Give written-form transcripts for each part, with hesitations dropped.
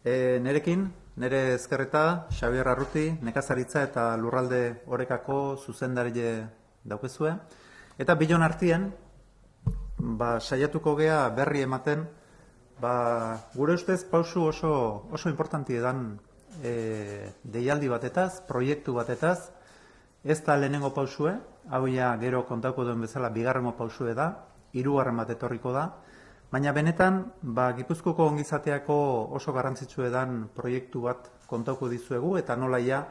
Nerekin, nere ezkerreta, Xabier Arruti, nekazaritza eta lurralde orekako zuzendarile daukezue. Eta bilon artien, saiatuko gea berri ematen, gure ustez pausu oso importanti edan deialdi batetaz, proiektu batetaz, ez da lehenengo pausue, hau ja gero kontauko duen bezala bigarrengo pausue da, hirugarren bat etorriko da, baina benetan, Gipuzkoko ongizateako oso garrantzitsu edan proiektu bat kontauko dizuegu, eta nola ja,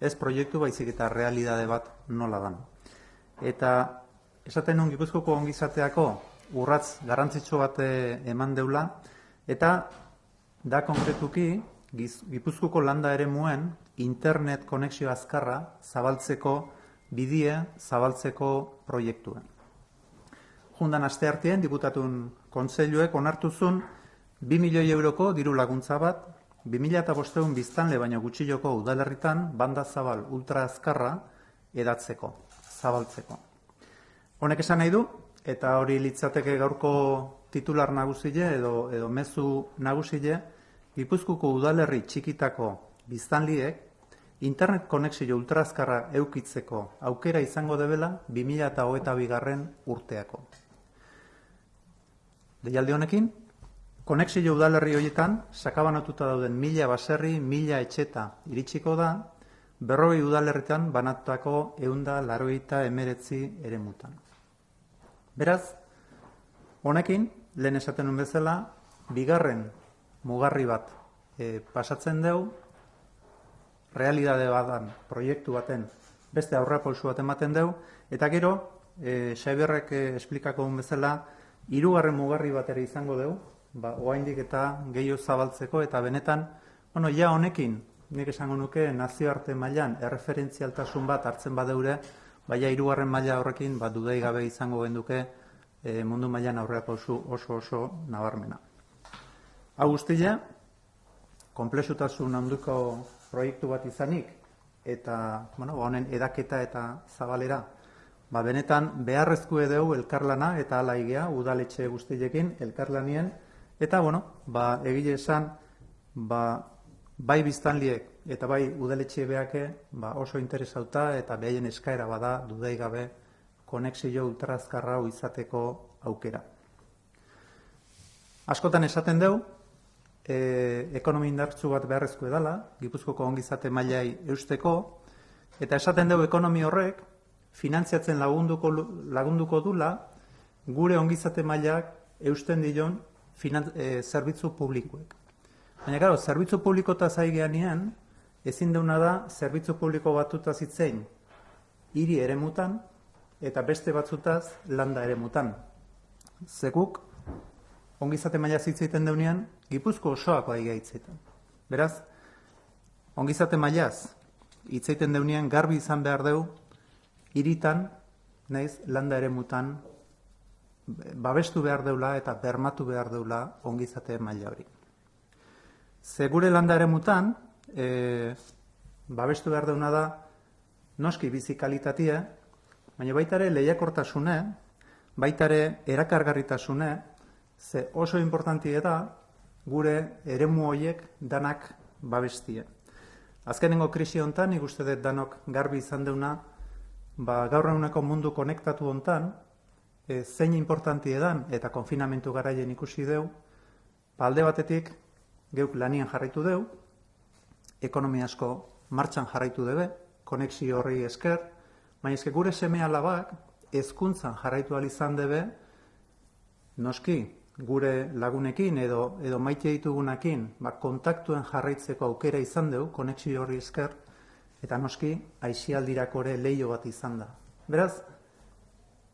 ez proiektu baizik eta realidade bat nola dan. Eta esaten nun Gipuzkoko ongizateako urratz garrantzitsu bat eman deula, eta da konkretuki Gipuzkoko landa ere muen internet konexio azkarra zabaltzeko bidie zabaltzeko proiektua. Jundan asteartien diputatun kontseiluek onartuzun 2 milioi euroko diru laguntza bat 2500 biztanle baino gutxiloko udalerritan banda zabal ultra azkarra edatzeko, zabaltzeko. Honek esan nahi du, eta hori litzateke gaurko titular nagusile edo mezu nagusile, Gipuzkoko udalerri txikitako biztanliek internet konexio ultraazkarra eukitzeko aukera izango debela 2022 urteako. Deialdi honekin, konexio udalerri horietan sakabanatuta dauden 1000 baserri, 1000 etxeta iritsiko da, 40 udalerritan banatutako 189 eremutan. Beraz, honekin, lehen esaten nuen bezala, bigarren mugarri bat pasatzen deu, realidade badan, proiektu baten, beste aurrerapauso bat ematen deu, eta gero, Xabierrek esplikako bezala, hirugarren mugarri bat ere izango deu, oraindik eta gehiago zabaltzeko, eta benetan, ja honekin, nik esango nuke nazioarte mailan erreferentzialtasun bat hartzen badeure, baina hirugarren maila horrekin dudai gabe izango genduke mundu mailan aurrerapauso oso nabarmena. Hau guztia, konplexutasun handuko proiektu bat izanik, eta honen edaketa eta zabalera, benetan beharrezko edeu elkarlana eta ala igea, udaletxe guztiekin elkarlanien, eta egile esan, bai biztanliek eta bai udaletxe beake oso interesauta eta behaien eskaera bada dudai gabe konexio ultraazkarra izateko aukera. Askotan esaten deu, ekonomi indartsu bat beharrezko edala, Gipuzkoko ongizate mailai eusteko, eta esaten deu ekonomi horrek finantziatzen lagunduko dula gure ongizate mailak eusten dion zerbitzu publikoek. Baina, zerbitzu publikota zaigeanean, ezin deuna da zerbitzu publiko batutaz itzein hiri eremutan eta beste batzutaz landa eremutan. Zeguk, ongizate maila zitzeiten deunean, Gipuzko osoako aigea hitzetan. Beraz, ongizate mailaz hitzeiten deunean garbi izan behar deu, hiritan, naiz, landa eremutan, babestu behar deula eta bermatu behar deula ongizate maila hori. Zegure landa eremutan, babestu behar deuna da, noski bizi kalitatea, baina baitare lehiakortasune, baitare erakargarritasune, ze oso importantia da gure eremu horiek danak babestie. Azkenengo krisi hontan, nik uste dut danok garbi izan deuna, gaur eguneko mundu konektatu hontan, zein importantia dan eta konfinamentu garaien ikusi deu, alde batetik geuk lanian jarraitu deu, ekonomia asko martxan jarraitu debe, konexio horri esker, baina eske gure seme alabak hezkuntzan jarraitu ahal izan debe, noski, gure lagunekin edo maite ditugunekin kontaktuen jarraitzeko aukera izan deu, konexio horri esker, eta noski, aisialdirako ere leio bat izan da. Beraz,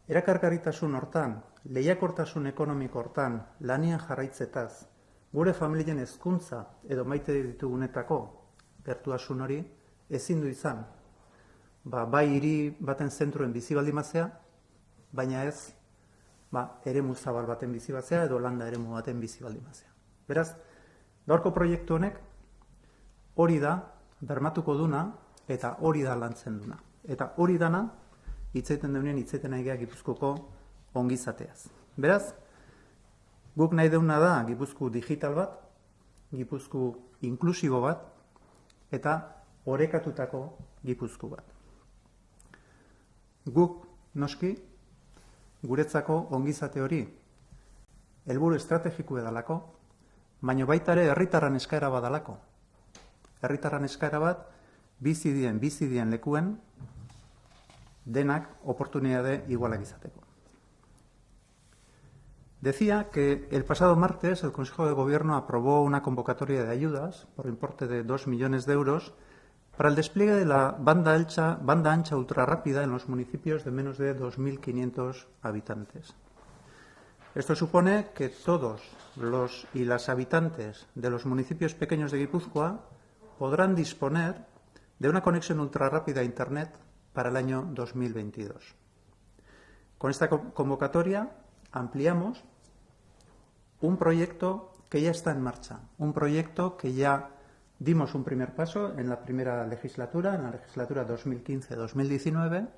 erakargarritasun hortan, lehiakortasun ekonomiko hortan, lanian jarraitzetaz, gure familien hezkuntza edo maite ditugunetako gertuasun hori ezin du izan. Bai hiri baten zentruen bizi baldimazea, baina ez eremu zabal baten bizi batzea edo landa eremu baten bizi baldimazea. Beraz, gaurko proiektu honek hori da bermatuko duna eta hori da lantzen duna. Eta hori dana hitzeiten deunean hitzeiten nahi Gipuzkoko ongizateaz. Beraz, guk nahi deuna da Gipuzko digital bat, Gipuzku inklusibo bat eta orekatutako Gipuzku bat. Guk, noski, guretzako ongizate hori helburu estrategiko edalako, baina baita ere herritarren eskaera badalako. Herritarren eskaera bat bizi dien lekuen denak oportunitate igualak izateko. Decía que el pasado martes el Consejo de Gobierno aprobó una convocatoria de ayudas por importe de 2 millones de euros para el despliegue de la banda ancha ultrarrápida en los municipios de menos de 2.500 habitantes. Esto supone que todos los y las habitantes de los municipios pequeños de Guipúzcoa podrán disponer de una conexión ultrarrápida a Internet para el año 2022. Con esta convocatoria ampliamos un proyecto que ya está en marcha, un proyecto que ya dimos un primer paso en la primera legislatura, en la legislatura 2015-2019,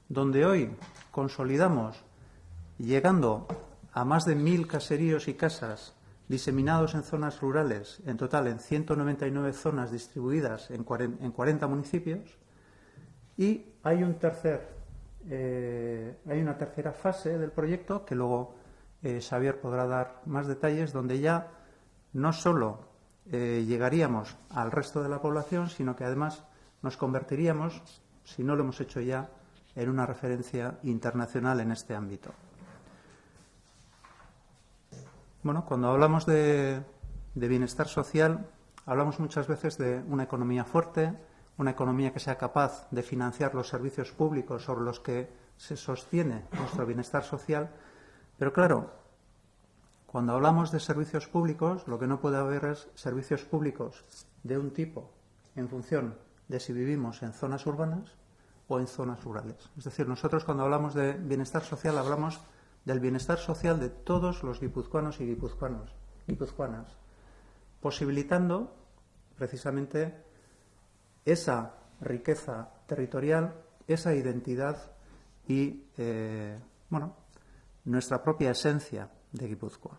donde hoy consolidamos, llegando a más de 1.000 caseríos y casas diseminados en zonas rurales, en total en 199 zonas distribuidas en 40 municipios, y hay una tercera fase del proyecto que luego Xavier podrá dar más detalles, donde ya no solo llegaríamos al resto de la población, sino que además nos convertiríamos, si no lo hemos hecho ya, en una referencia internacional en este ámbito. Bueno, cuando hablamos de bienestar social, hablamos muchas veces de una economía fuerte, una economía que sea capaz de financiar los servicios públicos sobre los que se sostiene nuestro bienestar social. Pero claro, cuando hablamos de servicios públicos, lo que no puede haber es servicios públicos de un tipo en función de si vivimos en zonas urbanas o en zonas rurales. Es decir, nosotros cuando hablamos de bienestar social hablamos del bienestar social de todos los guipuzcoanos y guipuzcoanas, posibilitando precisamente esa riqueza territorial, esa identidad y, nuestra propia esencia de Guipúzcoa.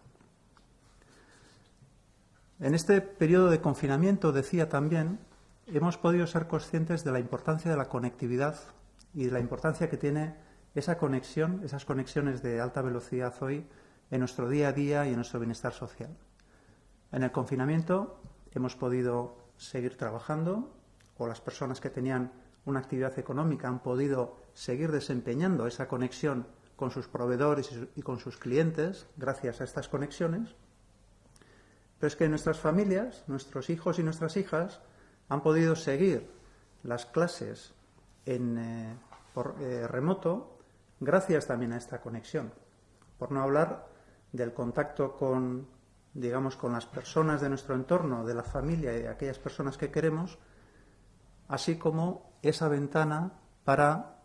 En este periodo de confinamiento, decía también, hemos podido ser conscientes de la importancia de la conectividad y de la importancia que tiene esa conexión, esas conexiones de alta velocidad hoy en nuestro día a día y en nuestro bienestar social. En el confinamiento hemos podido seguir trabajando, o las personas que tenían una actividad económica han podido seguir desempeñando esa conexión con sus proveedores y con sus clientes gracias a estas conexiones. Pero es que nuestras familias, nuestros hijos y nuestras hijas han podido seguir las clases por remoto gracias también a esta conexión. Por no hablar del contacto con las personas de nuestro entorno, de la familia y de aquellas personas que queremos, así como esa ventana para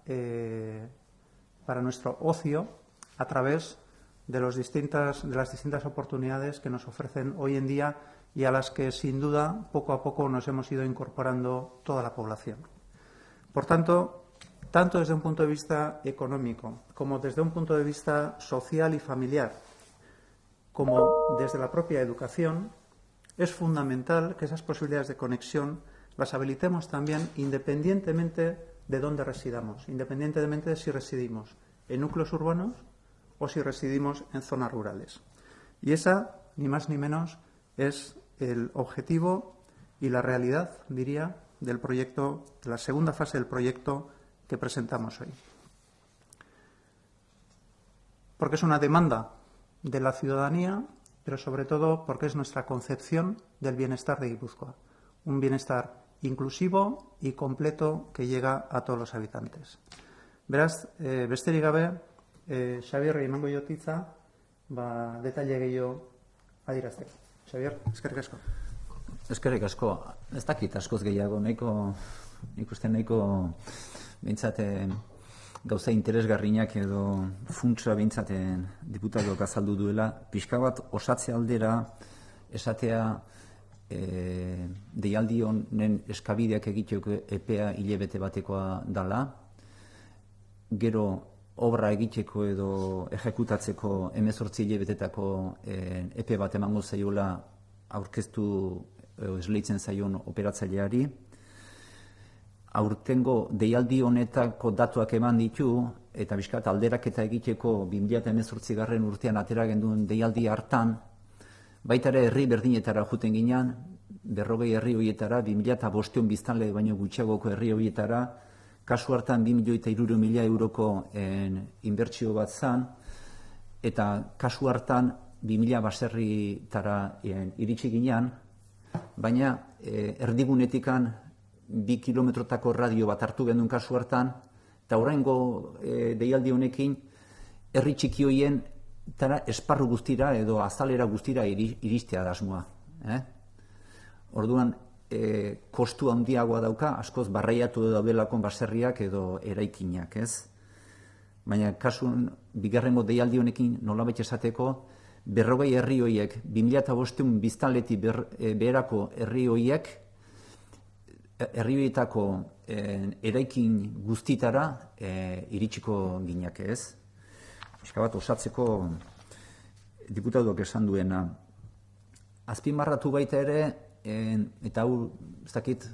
nuestro ocio a través de las distintas oportunidades que nos ofrecen hoy en día y a las que, sin duda, poco a poco nos hemos ido incorporando toda la población. Por tanto, tanto desde un punto de vista económico como desde un punto de vista social y familiar, como desde la propia educación, es fundamental que esas posibilidades de conexión las habilitemos también independientemente de dónde residamos, independientemente de si residimos en núcleos urbanos o si residimos en zonas rurales. Y esa, ni más ni menos, es el objetivo y la realidad, diría, del proyecto, de la segunda fase del proyecto que presentamos hoy. Porque es una demanda de la ciudadanía, pero sobre todo porque es nuestra concepción del bienestar de Guipúzcoa. Un bienestar inclusivo y completo que llega a todos los habitantes. Beraz, besterik gabe, Xabierri emango diot hitza, detaile gehiago adierazteko. Xabier, eskerrik asko. Eskerrik asko. Ez dakit askoz gehiago, ikusten nahiko behintzat gauza interesgarriak edo funtsa behintzat diputatuak azaldu duela, pixka bat osatze aldera esatea deialdi honen eskabideak egiteko epea hilabete batekoa dala, gero obra egiteko edo ejekutatzeko 18 hilabetetako epe bat emango zaiola aurkeztu esleitzen zaion operatzaileari. Aurtengo deialdi honetako datuak eman ditu, eta bizkat alderaketa egiteko 2018 urtean atera genduen deialdi hartan, baita ere herri berdinetara juten ginean, 40 herri horietara, 2005 biztanle baino gutxiagoko herri horietara, kasu hartan 2.300.000 euroko inbertsio bat zan, eta kasu hartan 2.000 baserritara iritsi ginean, baina erdigunetikan 2 kilometrotako radio bat hartu gendun kasu hartan, eta oraingo deialdi honekin herri txiki horien esparru guztira edo azalera guztira iristea da asmoa. Orduan, kostu handiagoa dauka, askoz barreiatu daudelako baserriak edo eraikinak, ez? Baina kasun bigarrengo deialdi honekin nolabait esateko, 40 herri horiek, 2005 biztanleti beherako herri horiek, herri horietako eraikin guztitara iritsiko ginak, ez? Pixka bat osatzeko diputatuak esan duena. Azpimarratu baita ere, eta hau, ez dakit,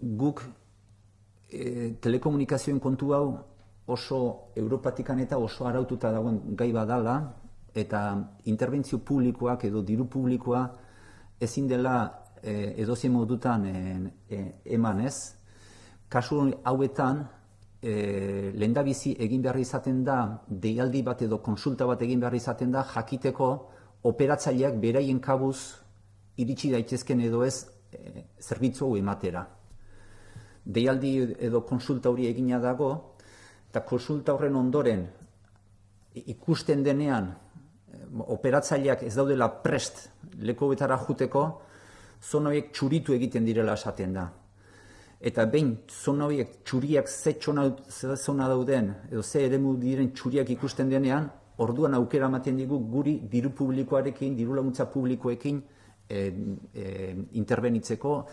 guk telekomunikazioen kontu hau oso Europatikan eta oso araututa dagoen gai badala, eta interbentzio publikoak edo diru publikoa ezin dela edozein modutan eman, ez? Kasu hauetan, lehendabizi egin behar izaten da, deialdi bat edo konsulta bat egin behar izaten da, jakiteko operatzaileak beraien kabuz iritsi daitezken edo ez zerbitzu hau ematera. Deialdi edo konsulta hori egina dago, eta konsulta horren ondoren ikusten denean operatzaileak ez daudela prest leku betara juteko, zona horiek txuritu egiten direla esaten da. Eta behin zona horiek txuriak ze zona dauden, edo ze eremu diren txuriak ikusten denean, orduan aukera ematen digu guri diru publikoarekin, diru laguntza publikoekin interbenitzeko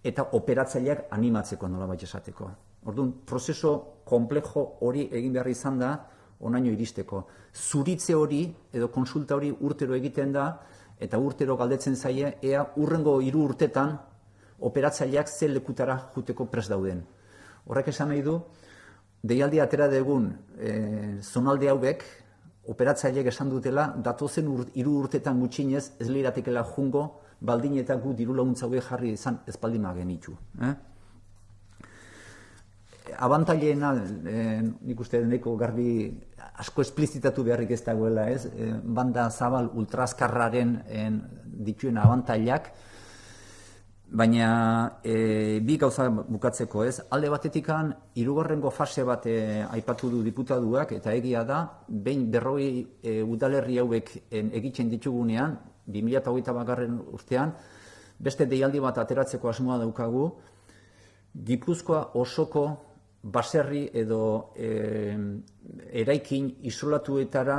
eta operatzaileak animatzeko nolabait esateko. Orduan, prozeso komplejo hori egin behar izan da, onaino iristeko. Zuritze hori edo konsulta hori urtero egiten da, eta urtero galdetzen zaie, ea urrengo 3 urtetan operatzaileak ze lekutara juteko prest dauden. Horrek esan nahi du, deialdi atera degun zonalde hauek, operatzaileak esan dutela, datozen 3 urtetan gutxinez ez liratekela jungo, baldin eta gu diru laguntza hauek jarri izan ezpaldima genitu. Abantaileena, nik uste deneko garbi asko esplizitatu beharrik ez dagoela, ez? Banda zabal ultrazkarraren dituen abantaileak, baina bi gauza bukatzeko, ez? Alde batetikan, 3. fase bat aipatu du diputatuak, eta egia da, behin 40 udalerri hauek egiten ditugunean, 2021 urtean, beste deialdi bat ateratzeko asmoa daukagu, Gipuzkoa osoko baserri edo eraikin isolatuetara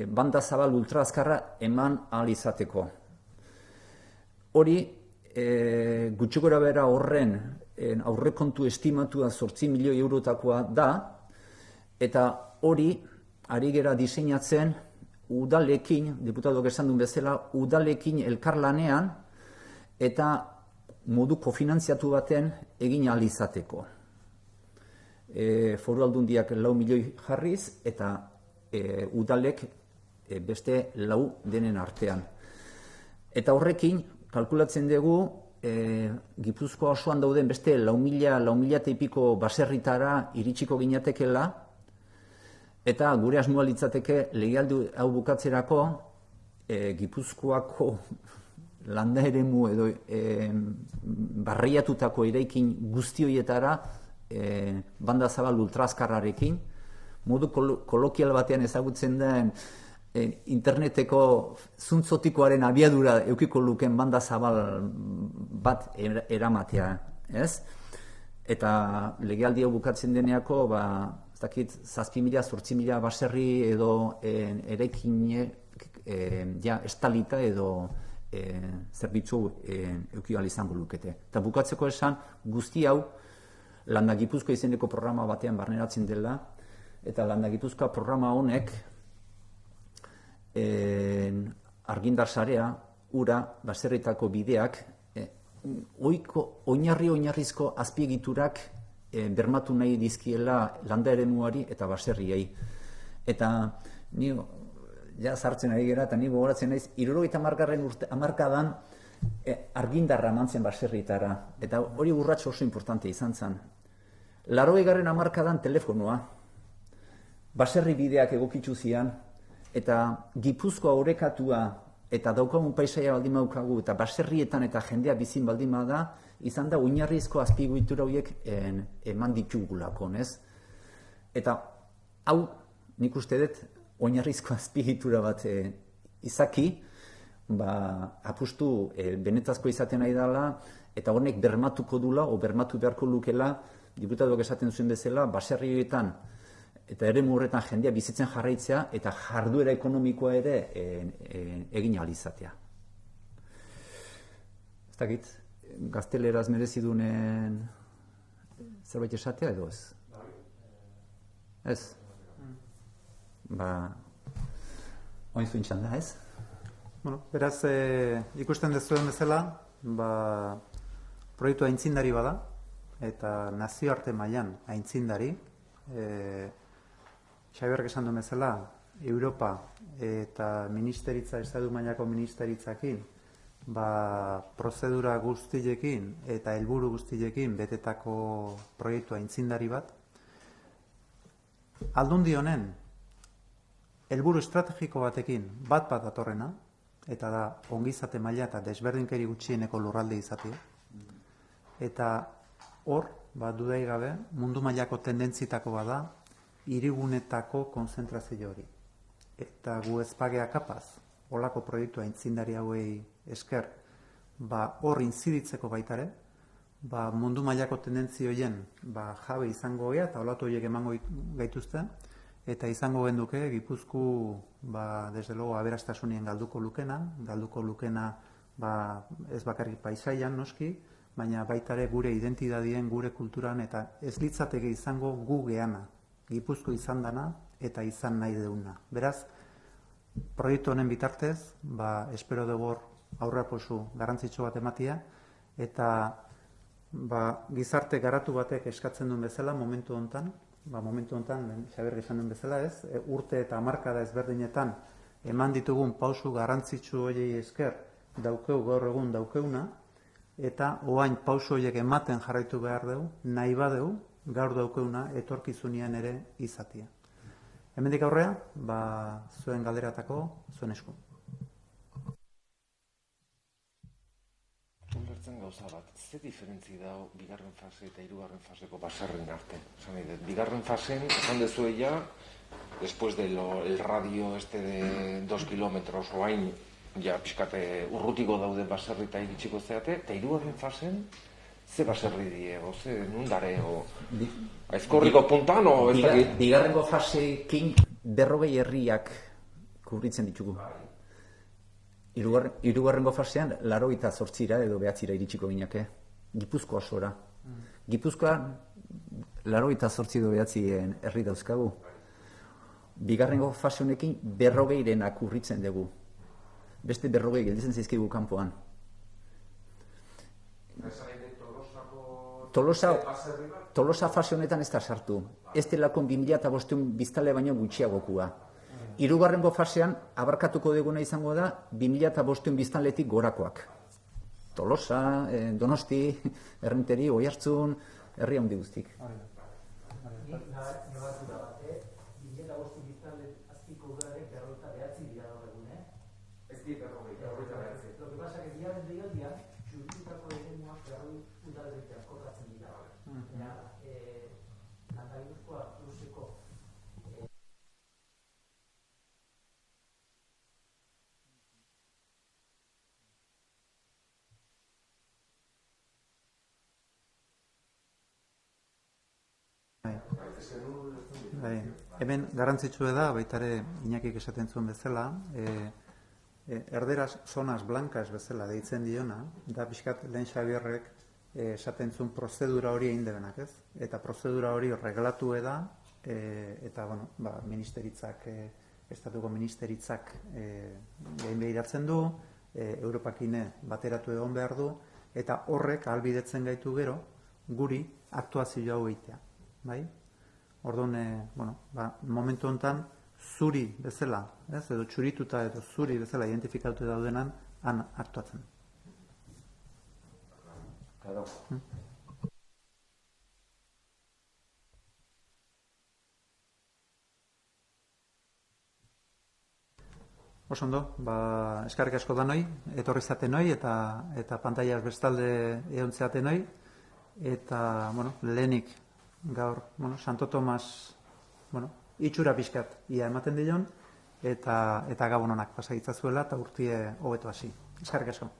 banda zabal ultraazkarra eman ahal izateko. Hori, gutxi gora bera horren aurrekontu estimatua 8 milioi eurotakoa da, eta hori ari gera diseinatzen udalekin, diputatuak esan duen bezala, udalekin elkarlanean eta modu kofinantziatu baten egin ahal izateko. Foru Aldundiak 4 milioi jarriz eta udalek beste 4 denen artean. Eta horrekin, kalkulatzen dugu, Gipuzkoa osoan dauden beste 4.000 eta ipiko baserritara iritsiko ginatekela, eta gure asmoa litzateke legealdi hau bukatzerako Gipuzkoako landa eremu edo barreiatutako eraikin guzti horietara banda zabal ultraazkarrarekin, modu kolokial batean ezagutzen den interneteko zuntzotikoaren abiadura eukiko luken banda zabal bat eramatea, ez? Eta legealdi hau bukatzen deneako, ez dakit, 7.000, 8.000 baserri edo eraikinek estalita edo zerbitzu euki ahal izango lukete. Eta bukatzeko esan, guzti hau Landa Gipuzkoa izeneko programa batean barneratzen dela, eta Landa Gipuzkoa programa honek argindar sarea, ura, baserritako bideak, oinarrizko azpiegiturak bermatu nahi dizkiela landa eremuari eta baserriei. Eta ni ja sartzen ari gera, eta ni gogoratzen naiz, 70. hamarkadan argindarra eman zen baserritara, eta hori urrats oso importante izan zen. 80. hamarkadan telefonoa, baserri bideak egokitzu zian, eta Gipuzkoa orekatua eta daukagun paisaia baldin daukagu, eta baserrietan eta jendea bizin baldin da, izan da oinarrizko azpiegitura horiek eman ditugulako, ez? Eta hau, nik uste dut, oinarrizko azpiegitura bat izaki, apustu benetazko izaten nahi dela, eta honek bermatuko dula, o bermatu beharko lukela, diputatuak esaten zuen bezala, baserrietan eta eremu horretan jendea bizitzen jarraitzea, eta jarduera ekonomikoa ere egin ahal izatea. Ez dakit, gazteleraz merezi dunen zerbait esatea edo ez? Ez? Oin zuen txanda, ez? Bueno, beraz, ikusten dezuen bezala, proiektu aintzindari bada, eta nazioarte mailan aintzindari. Xabier esan duen bezala, Europa eta ministeritza, estatu mailako ministeritzakin, prozedura guztiekin eta helburu guztiekin betetako proiektu aintzindari bat. Aldundi honen, helburu estrategiko batekin bat datorrena, eta da ongizate maila eta desberdinkeri gutxieneko lurralde izatea. Eta hor, dudai gabe, mundu mailako tendentzitako bada, hirigunetako konzentrazio hori. Eta gu ezpagea kapaz, holako proiektua aintzindari hauei esker, hor inziditzeko baitare, mundu mailako tendentzioien jabe izango gea, eta olatu horiek emango gaituzte, eta izango genduke, Gipuzku, desde logo, aberastasunien galduko lukena, ez bakarrik paisaian, noski, baina baitare gure identidadien, gure kulturan, eta ez litzateke izango gu geana, Gipuzko izan dana eta izan nahi deuna. Beraz, proiektu honen bitartez, espero dugu aurrerapauso garrantzitsu bat ematia, eta gizarte garatu batek eskatzen duen bezala, momentu honetan, Xabier esan duen bezala ez, urte eta hamarkada ezberdinetan eman ditugun pausu garrantzitsu horiei esker daukeu gaur egun daukeuna, eta oain pausu horiek ematen jarraitu behar dugu, nahi badeu, gaur daukeuna etorkizunean ere izatia. Hemendik aurrea, zuen galderatako, zuen esku. Ulertzen gauza bat, ze diferentzi dago bigarren fase eta hirugarren faseko baserrien arte? Bigarren fasen, esan dezu ella, después del radio de 2 kilómetros oain, ja pixkate urrutiko daude baserri eta iritsiko zeate, eta hirugarren fasen, ze baserri diego, ze nundare, aizkorriko puntan, o ez dakit? Bigarrengo faseekin 40 herriak kubritzen ditugu. Hirugarrengo fasean 88 edo 9 iritsiko gineke, Gipuzkoa osora. Gipuzkoa 88 edo 9 herri dauzkagu. Bigarrengo fase honekin 40 urritzen dugu. Beste 40 gelditzen zaizkigu kanpoan. Tolosa fase honetan ez da sartu. Ez delako 2005 biztanle baino gutxiagokua. Hirugarrengo fasean abarkatuko duguna izango da 2005 biztanletik gorakoak. Tolosa, Donosti, Errenteri, Oiartzun, herri handi guztik. Hemen garrantzitsua da, baitare Iñakik esaten zuen bezala, erderaz zonas blancas bezala deitzen diona, da pixkat lehen Xabierrek esaten zuen prozedura hori egin debenak, ez? Eta prozedura hori reglatu da, eta ministeritzak estatuko ministeritzak gain behiratzen du, Europakine bateratu egon behar du, eta horrek ahalbidetzen gaitu gero guri aktuazio hau egitea. Bai? Orduan, momentu honetan, zuri bezala, edo txurituta edo zuri bezala identifikatu daudenan, han aktuatzen. Claro. Oso ondo, eskarrik asko da noi, etorri zaten noi, eta pantaiaz bestalde eontzeaten noi, eta, lehenik gaur, Santo Tomas, itxura pixkat ia ematen dion, eta gabon honak pasagitza zuela, eta urtie hobeto hasi. Eskarrik asko.